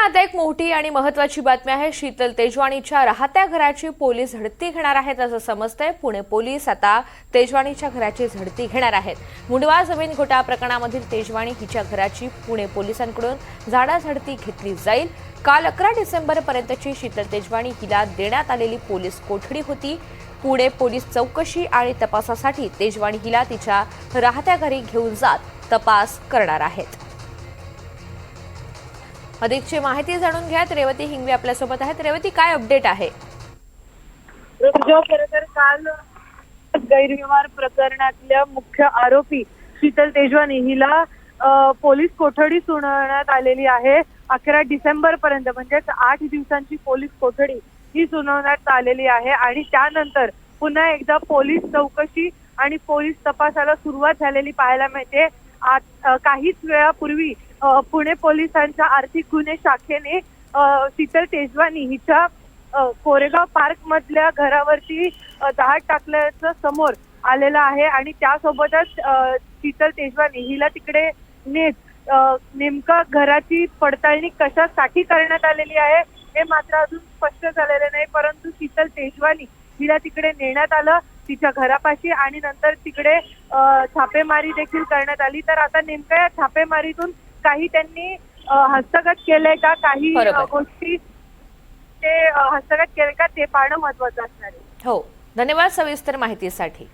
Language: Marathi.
आता एक मोठी आणि महत्त्वाची बातमी आहे। शीतल तेजवानीच्या राहत्या घराची पोलीस झडती घेणार आहेत असं समजतंय। पुणे पोलीस आता तेजवानीच्या घराची झडती घेणार आहेत। मुंडवा जमीन घोटाळा प्रकरणामधील तेजवानी हिच्या घराची पुणे पोलिसांकडून झाडाझडती घेतली जाईल। काल 11 डिसेंबरपर्यंतची शीतल तेजवानी हिला देण्यात आलेली पोलीस कोठडी होती। पुणे पोलीस चौकशी आणि तपासासाठी तेजवानी हिला तिच्या राहत्या घरी घेऊन जात तपास करणार आहेत। अधिकची माहिती जाणून घ्या। रेवती हिंगवे आपल्यासोबत आहेत। रेवती, काय अपडेट आहे? खरं काल गैरव्यवहार प्रकरणातल्या मुख्य आरोपी शीतल तेजवानी हिला पोलीस कोठडी सुनावण्यात आलेली आहे। 11 डिसेंबर पर्यंत म्हणजेच 8 दिवसांची पोलीस कोठडी ही सुनावण्यात आलेली आहे आणि त्यानंतर पुन्हा एकदा पोलीस चौकशी आणि पोलीस तपासाला सुरुवात झालेली पाहायला मिळते। काहीच वेळापूर्वी पुणे पोलिसांच्या आर्थिक गुन्हे शाखेने शीतल तेजवानी हिच्या कोरेगाव पार्क मधल्या घरावरती धाड टाकल्याचं समोर आलेलं आहे आणि त्यासोबतच शीतल तेजवानी हिला तिकडे नेमका घराची पडताळणी कशासाठी करण्यात आलेली आहे हे मात्र अजून स्पष्ट झालेलं नाही। परंतु शीतल तेजवानी हिला तिकडे नेण्यात आलं तिच्या घरापाशी आणि नंतर तिकडे छापेमारी देखील करण्यात आली। तर आता नेमक्या या छापेमारीतून काही त्यांनी हस्तगत केलंय का, काही गोष्टी ते हस्तगत केले का ते पाहणं महत्त्वाचं असणार आहे। हो, धन्यवाद सविस्तर माहितीसाठी।